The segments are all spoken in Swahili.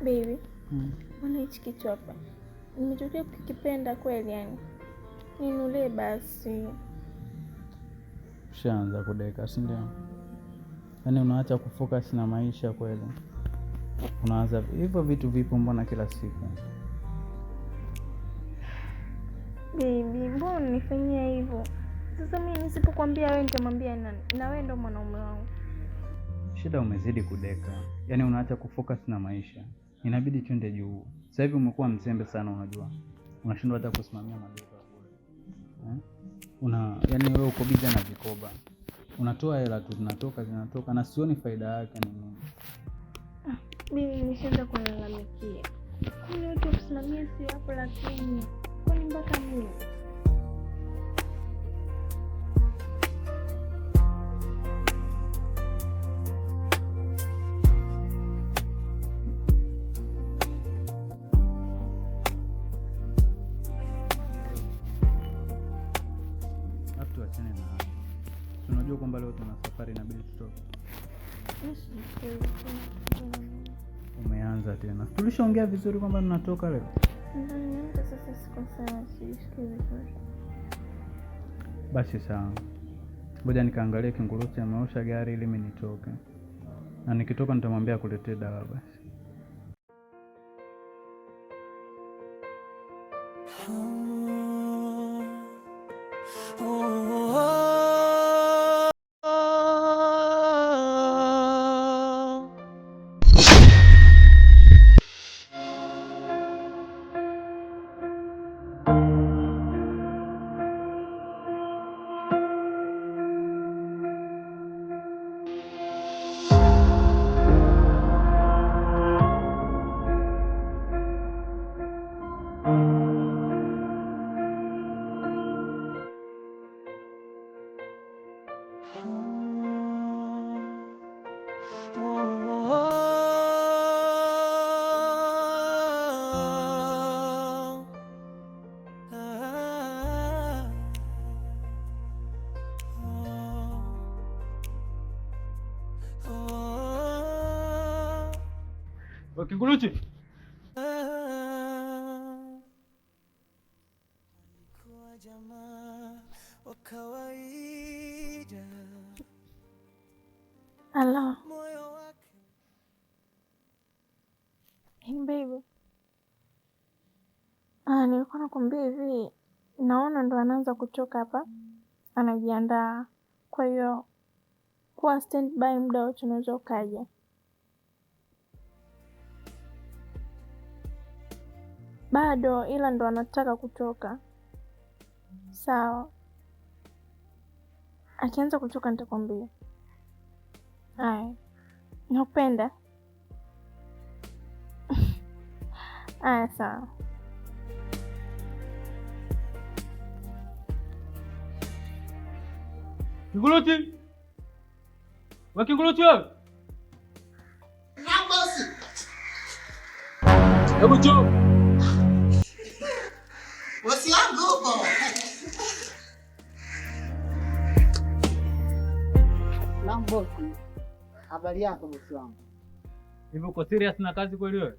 Baby, mbona hichi kitu hapa? Nimetokea kukipenda kweli yani. Ninulie basi. Ushaanza kudeka, si ndio? Yaani unaacha kufocus na maisha kweli. Unaanza hivyo vitu vipo mbona kila siku? Baby, mbona unifanyia hivyo? Sasa mimi nisipokuambia wewe nitamwambia nani? Na wewe ndo mwanaume wangu. Shida umezidi kudeka. Yaani unaacha kufocus na maisha. Inabidi twende juu. Sasa hivi umekuwa mzembe sana unajua. Unashindwa hata kusimamia maduka kule. Yaani wewe uko biza na vikoba. Unatoa hela tu zinatoka na sioni faida yake ni nini. Mimi nishaanza kulalamikia. Kwani watu kusimamia si hapo lakini kwani mpaka mimi? Unajua kwamba leo tuna safari na bila tutoke. Umeanza tena. Tulishaongea vizuri kwamba tunatoka leo. Sasa siko sawa, sisikii vizuri. Basi sawa. Ngoja nikaangalie Kinguruchi ameosha gari ili mimi nitoke. Na nikitoka nitamwambia akuletee dawa basi. Kinguruchi. Alikuwa jamaa wa kawaida. Hello. Moyo wake. Hey baby. Nilikuwa nakwambia hivi, naona ndo anaanza kutoka hapa. Anajiandaa. Kwa hiyo kuwa standby muda wote unaweza ukaja. Bado ila ndo anataka kutoka. Sawa. Akianza kutoka nitakwambia. Haya. Nakupenda. Haya sawa. Kinguruchi. Wa Kinguruchi wewe. Na bosi. Hebu njoo. Bosi wangu huko. Na bosi. Habari yako bosi wangu? Hivi uko serious na kazi kweli wewe?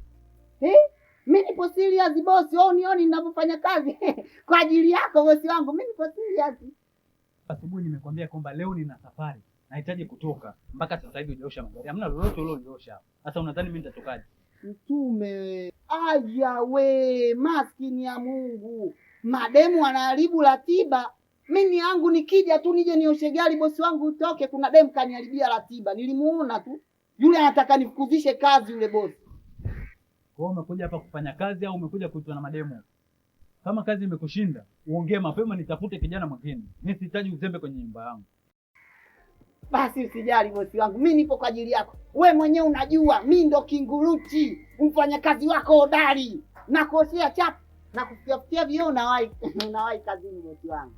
Mimi nipo serious bosi, wewe unioni ninapofanya kazi kwa ajili yako bosi wangu. Mimi nipo serious. Asubuhi nimekwambia kwamba leo nina safari. Nahitaji kutoka. Mpaka sasa hivi hujaosha magari. Hamna lolote uliosha. Sasa unadhani mimi nitatokaje? Mtume aja we, maskini ya Mungu. Mademu wanaharibu ratiba. Mimi yangu nikija tu nije nioshe gari bosi wangu utoke, kuna demu kaniharibia ratiba. Nilimuona tu. Yule anataka nifukuzishe kazi yule bosi. Wewe umekuja hapa kufanya kazi au umekuja kuitwa na mademo? Kama kazi imekushinda, uongee mapema nitafute kijana mwingine. Mimi sihitaji uzembe kwenye nyumba yangu. Basi usijali bosi wangu. Mimi nipo kwa ajili yako. We mwenyewe unajua mimi ndo Kinguruchi, mfanyakazi wako hodari. Na kuoshea chap na kufikia vioo unawahi kazini bosi wangu.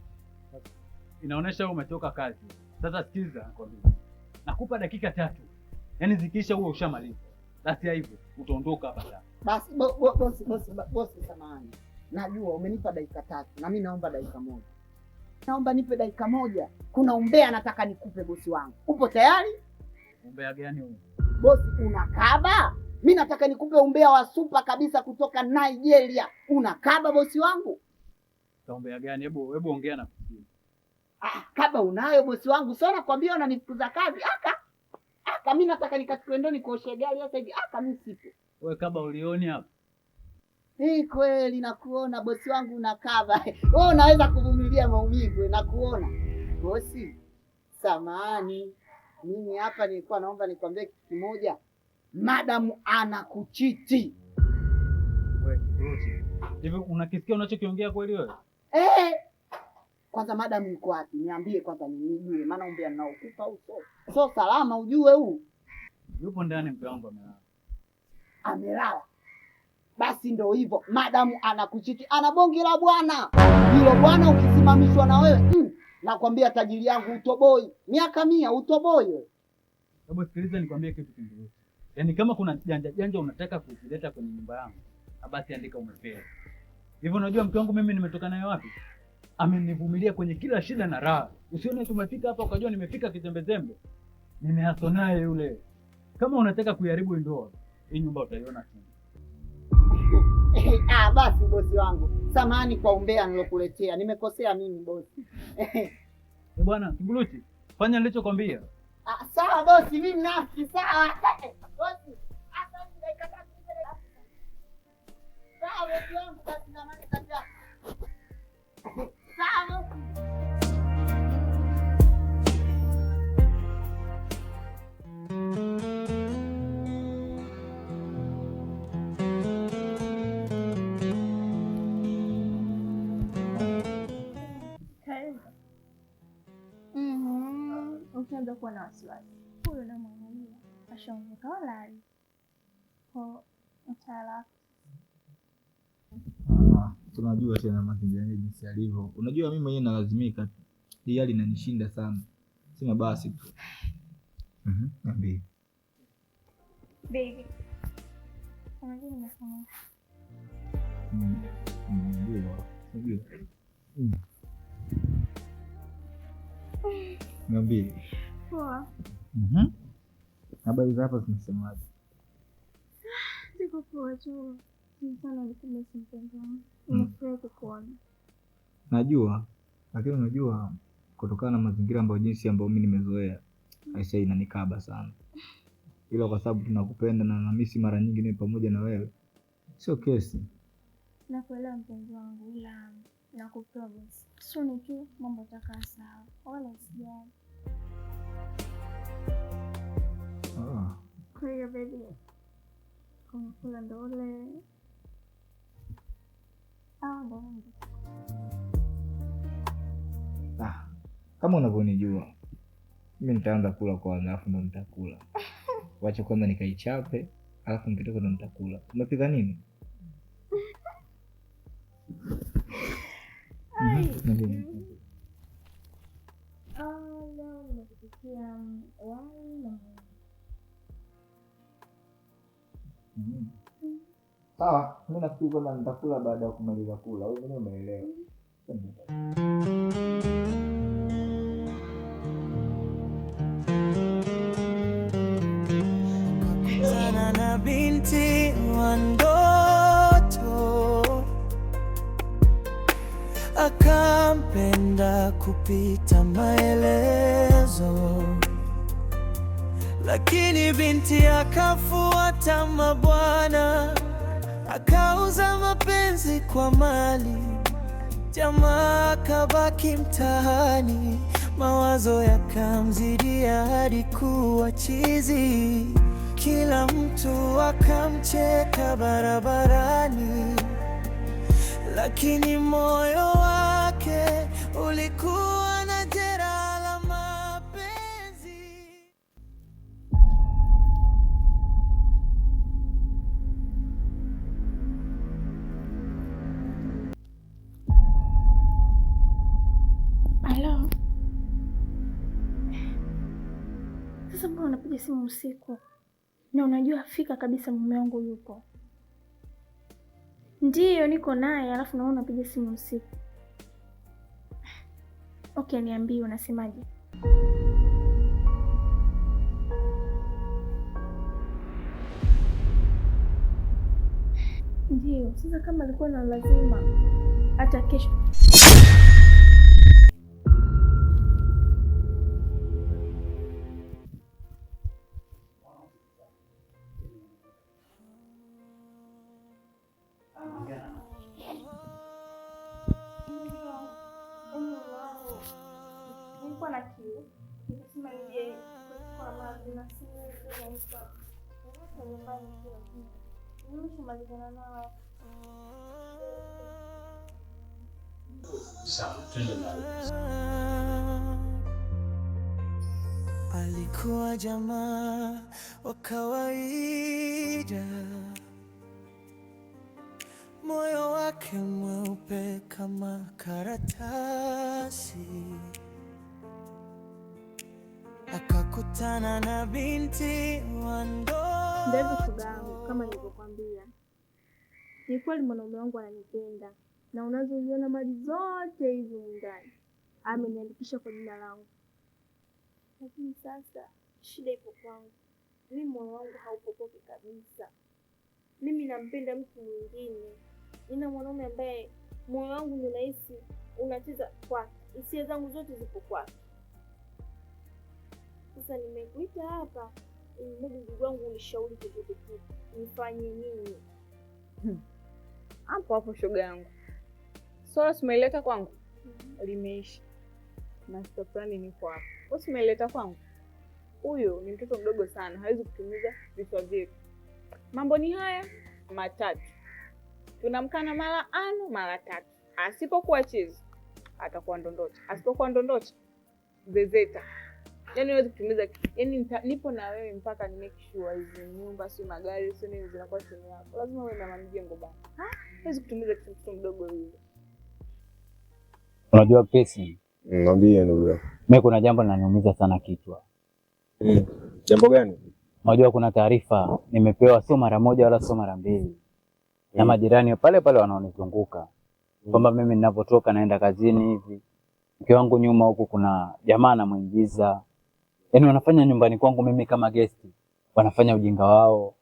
Inaonesha wewe umetoka kazi. Sasa sikiza nakwambia. Nakupa dakika 3. Yaani zikiisha uwe ushamaliza. Basi hivyo utaondoka hapa sasa. Basi bosi samahani. Najua umenipa dakika 3 na mimi naomba dakika 1. Naomba nipe dakika 1. Kuna umbea nataka nikupe bosi wangu. Upo tayari? Umbea gani huo? Bosi unakaba? Mimi nataka nikupe umbea wa super kabisa kutoka Nigeria. Unakaba bosi wangu? Umbea gani? Hebu ongea na kusikia. Kaba unayo bosi wangu. Sio nakwambia unanifukuza kazi. Mimi nataka nikachukue ndoni kuosha gari sasa hivi. Mimi sipo. Wewe kaba ulioni hapa? Kweli nakuona bosi wangu unakaba. Wewe unaweza kuvumilia maumivu nakuona. Bosi, samahani. Mimi hapa nilikuwa naomba nikwambie kitu kimoja. Madamu anakuchiti. Wewe kidogo. Hivi unakisikia unachokiongea kweli wewe? Kwanza madamu yuko wapi? Niambie kwanza nijue, maana umbea ninaokupa huko. So salama ujue huu. Yupo ndani mke wangu amelala. Amelala. Basi ndo hivyo. Madamu anakuchiti, ana bonge la bwana. Hilo bwana ukisimamishwa na wewe, nakwambia tajiri yangu utoboi. Miaka 100 utoboi wewe. Hebu sikiliza nikwambie kitu kingine. Yaani kama kuna janja unataka kuzileta kwenye nyumba yangu, basi andika umepea. Hivyo unajua mke wangu mimi nimetoka naye wapi? Amenivumilia kwenye kila shida na raha. Usione tumefika hapa ukajua nimefika kizembezembe. Nimehaso naye yule. Kama unataka kuiharibu ndoa, hii nyumba utaiona tu. Basi bosi wangu. Samahani kwa umbea nilokuletea. Nimekosea mimi bosi. Bwana, Kibuluti, fanya nilichokwambia. Sawa bosi, mimi nafsi sawa. Bosi, asante dakika 3. Sawa bosi wangu, basi na mali kaja. Sawa. Ukianza kuwa na wasiwasi, huyo na mwanamia ashaondoka wala kwa mtaala. Tunajua tena mazingira jinsi yalivyo. Unajua mimi mwenyewe nalazimika. Hii hali inanishinda sana. Sina basi tu. Niambie. Baby. Unajua nimesema. Ndio. Niambie. Poa. Habari za hapa zinasemaje? Siko poa tu. Sana nikumisi mpenzi wangu. Nimefurahi kukuona. Najua, lakini unajua kutokana na mazingira ambayo jinsi ambayo mimi nimezoea, aisha inanikaba sana. Ila kwa sababu tunakupenda na namisi mara nyingi ni pamoja na wewe. Sio kesi. Nakuelewa mpenzi wangu, ila nakupromise. Soon tu mambo yatakaa sawa. Wala usijali. Kwa hiyo baby, kula ndole. Kama unavyonijua mimi nitaanza kula kwa alafu ndo nitakula. Wacha kwanza nikaichape alafu nikitoka ndo nitakula. Umepika nini? Leo nimekupikia wali na sawa, mimi nafikiri kwamba nitakula baada ya kumaliza kula. Wewe mwenyewe umeelewa. Sana na binti wa ndoto, akampenda kupita maelezo, lakini binti akafuata mabwana, akauza mapenzi kwa mali. Jamaa akabaki mtaani, mawazo yakamzidia hadi kuwa chizi. Kila mtu akamcheka barabarani, lakini moyo wake ulikuwa na jeraha la mapenzi. Halo. Sasa mbona unapiga simu usiku? Na unajua fika kabisa mume wangu yupo. Ndiyo niko naye, alafu naona unapiga simu usiku. Okay, niambie unasemaje? Ndio, sasa kama alikuwa na lazima hata kesho. Nilikuwa na kiu. Nikasema nije kwa maji na nimeshamalizana nao. Sawa, twende mbali. Alikuwa jamaa wa kawaida, moyo wake mweupe kama karatasi. Akakutana na binti wa ndoa. Ndio shoga yangu, kama nilivyokuambia, ni kweli mwanaume wangu ananipenda, na unazoziona mali zote hizi ndani ameniandikisha kwa jina langu, lakini sasa shida ipo kwangu. Mimi moyo wangu haupopoki kabisa. Mimi nampenda mtu mwingine, nina mwanaume ambaye moyo wangu ndio nahisi unacheza kwake, hisia zangu zote zipo kwake. Sasa nimekuita hapa ili ndugu wangu unishauri chochote kitu, nifanye nini? Hapo hapo shoga yangu, swala umeleta kwangu limeisha. Master plan niko hapa. Wewe umeleta kwangu. Huyo ni mtoto mdogo sana, hawezi kutumiza vichwa vyetu. Mambo ni haya matatu. Tunamkana mara ano mara tatu. Asipokuwa chizi atakuwa ndondocha. Asipokuwa ndondocha zezeta. Yaani hawezi kutumiza, yaani nipo na wewe mpaka ni make sure hizo nyumba si magari si nini zinakuwa chini yako. Lazima uwe na mjengo bana. Hawezi kutumiza kitu mdogo yule. Unajua kesi? Niambie ndugu yangu. Mimi kuna jambo linaniumiza sana kichwa. Jambo gani? Unajua kuna taarifa nimepewa, sio mara moja wala sio mara mbili, na majirani pale pale wanaonizunguka kwamba mimi ninapotoka naenda kazini hivi, mke wangu nyuma huku kuna jamaa anamuingiza, yaani wanafanya nyumbani kwangu mimi kama guest, wanafanya ujinga wao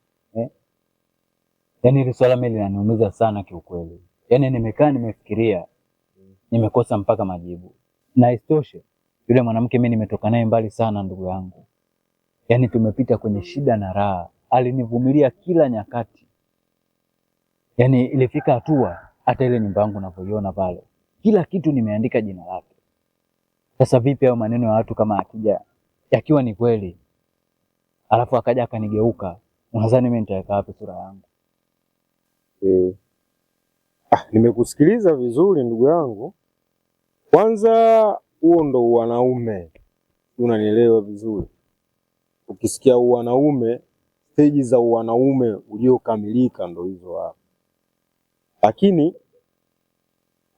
Yaani hili swala mimi linaniumiza sana kiukweli. Yaani nimekaa nimefikiria, nimekosa mpaka majibu. Na isitoshe yule mwanamke mimi nimetoka naye mbali sana ndugu yangu. Yaani tumepita kwenye shida na raha. Alinivumilia kila nyakati. Yaani ilifika hatua hata ile nyumba yangu unavyoiona pale, kila kitu nimeandika jina lake. Sasa vipi hayo maneno ya watu kama akija yakiwa ni kweli, alafu akaja akanigeuka, unadhani mimi nitaweka wapi sura yangu? Nimekusikiliza vizuri ndugu yangu. Kwanza huo ndo wanaume, unanielewa vizuri. Ukisikia wanaume, stage za wanaume uliokamilika ndo hizo hapo. Lakini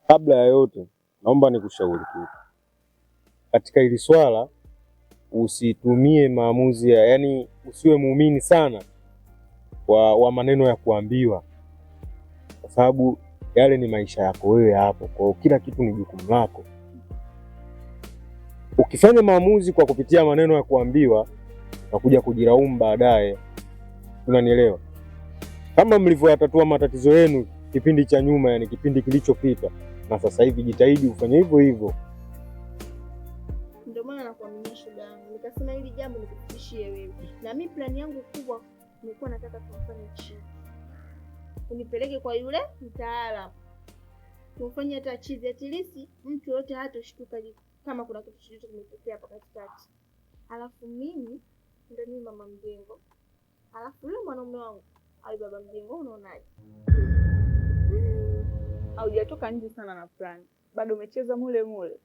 kabla ya yote naomba nikushauri kitu. Katika hili swala usitumie maamuzi yani usiwe muumini sana wa maneno ya kuambiwa. Kwa sababu yale ni maisha yako wewe hapo. Kwa kila kitu ni jukumu lako. Ukifanya maamuzi kwa kupitia maneno ya kuambiwa, utakuja kujilaumu baadaye. Unanielewa? Kama mlivyoyatatua matatizo yenu kipindi cha nyuma, yani kipindi kilichopita, na sasa hivi jitahidi ufanye hivyo hivyo. Ndio maana nakuaminia shoga yangu. Nikasema hili jambo nikufikishie wewe. Na mimi plani yangu kubwa nilikuwa nataka tumfanye chizi. Unipeleke kwa yule mtaalamu. Tumfanye hata chizi, at least mtu yote hatoshtuka kama kuna kitu chochote kimetokea hapa katikati. Alafu mimi ndio ni mama mjengo. Alafu yule mwanaume wangu ai baba mjengo, unaonaje? Haujatoka nje sana na plan. Bado umecheza mule mule.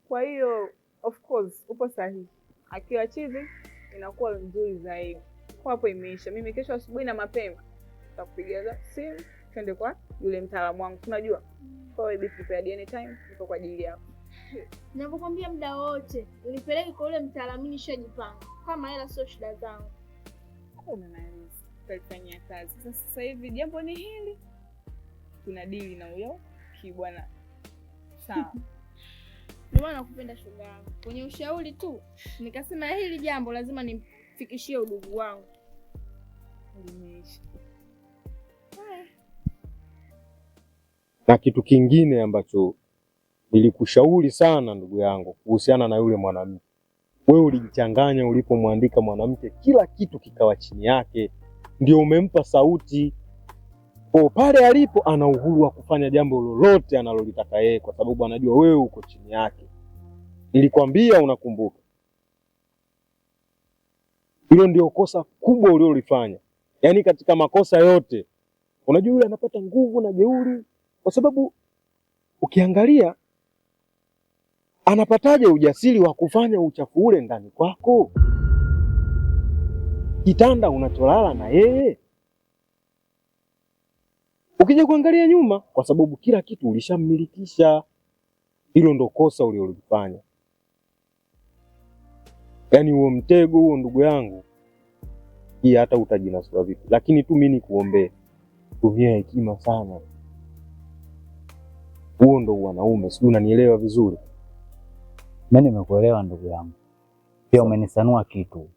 Kwa hiyo of course upo sahihi. Akiwa chizi inakuwa nzuri zaidi. Kwa hapo imeisha. Mimi kesho asubuhi na mapema nitakupigia simu twende kwa yule mtaalamu wangu. Unajua? Kwa hiyo be prepared anytime niko kwa ajili yako. Ninapokuambia muda wote, unipeleke kwa yule mtaalamu, nishajipanga. Kama hela sio shida zangu. Unanielewa? Tutafanyia kazi. Sasa hivi jambo ni hili. Tuna deal na huyo kibwana. Sawa. Ndio maana nakupenda shoga yangu. Kwenye ushauri tu nikasema hili jambo lazima nimfikishie udugu wangu. Limeisha. Haya. Na kitu kingine ambacho nilikushauri sana ndugu yangu kuhusiana na yule mwanamke, wewe ulijichanganya ulipomwandika mwanamke, kila kitu kikawa chini yake, ndio umempa sauti. Kwa pale alipo ana uhuru wa kufanya jambo lolote analolitaka yeye, kwa sababu anajua wewe uko chini yake. Nilikwambia, unakumbuka? Hilo ndio kosa kubwa uliolifanya. Yaani katika makosa yote, unajua yule anapata nguvu na jeuri, kwa sababu ukiangalia anapataje ujasiri wa kufanya uchafu ule ndani kwako? Kitanda unacholala na yeye. Ukija kuangalia nyuma, kwa sababu kila kitu ulishammilikisha. Hilo ndo kosa uliolifanya. Yaani huo mtego huo ndugu yangu, hii hata utajinasua vipi. Lakini tu mimi nikuombee, tumia hekima sana. Huo ndo wanaume, sijui unanielewa vizuri. Mimi nimekuelewa ndugu yangu. Pia umenisanua kitu.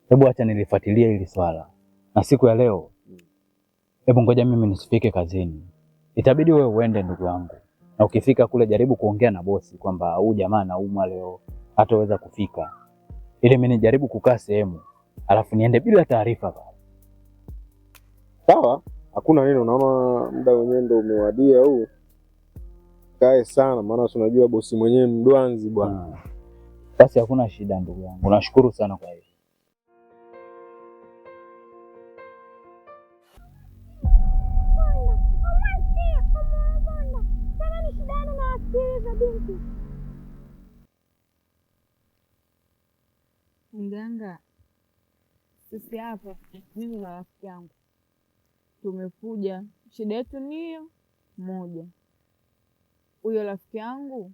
Hebu acha nilifuatilia hili swala. Na siku ya leo, hebu ngoja mimi nisifike kazini. Itabidi wewe uende ndugu yangu. Na ukifika kule jaribu kuongea na bosi kwamba huyu jamaa anaumwa leo, hataweza kufika. Ili mimi nijaribu kukaa sehemu, alafu niende bila taarifa baba. Sawa, hakuna neno, naona muda wenyewe ndio umewadia huu. Kae sana, maana unajua bosi mwenyewe mdwanzi bwana. Basi hakuna shida ndugu yangu. Nashukuru sana kwa hiyo. Mganga, sisi hapa mimi na rafiki yangu tumekuja, shida yetu ni hiyo moja. Huyo rafiki yangu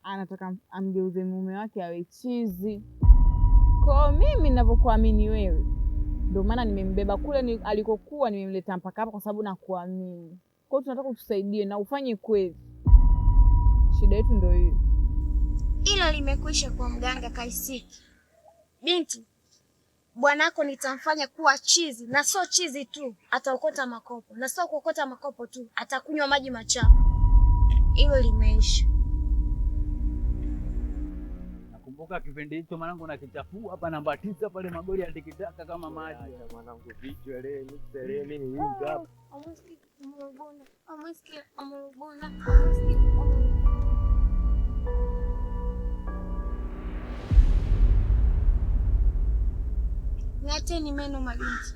anataka amgeuze mume wake awe chizi. Kwa mimi ninavyokuamini wewe, ndio maana nimembeba kule alikokuwa, nimemleta mpaka hapa kwa sababu nakuamini. Kwa hiyo tunataka utusaidie na ufanye kweli. Shida yetu ndio hiyo. Hilo limekwisha kwa mganga Kaisiki. Binti, bwanako nitamfanya kuwa chizi, na sio chizi tu, ataokota makopo. Na sio kuokota makopo tu, atakunywa maji machafu. Hilo limeisha. Nakumbuka kipindi hicho mwanangu na kichafua hapa namba 9 pale magoli ya tikitaka kama maji. Mwanangu vichwa leo mimi ni hapa. Amesikia. Ng'ateni meno mabinti.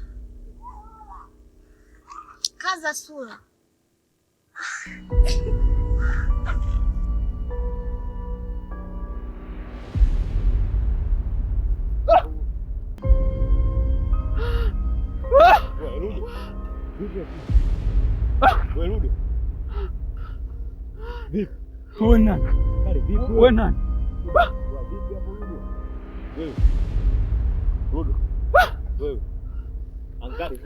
Kaza sura. Wewe. Angari,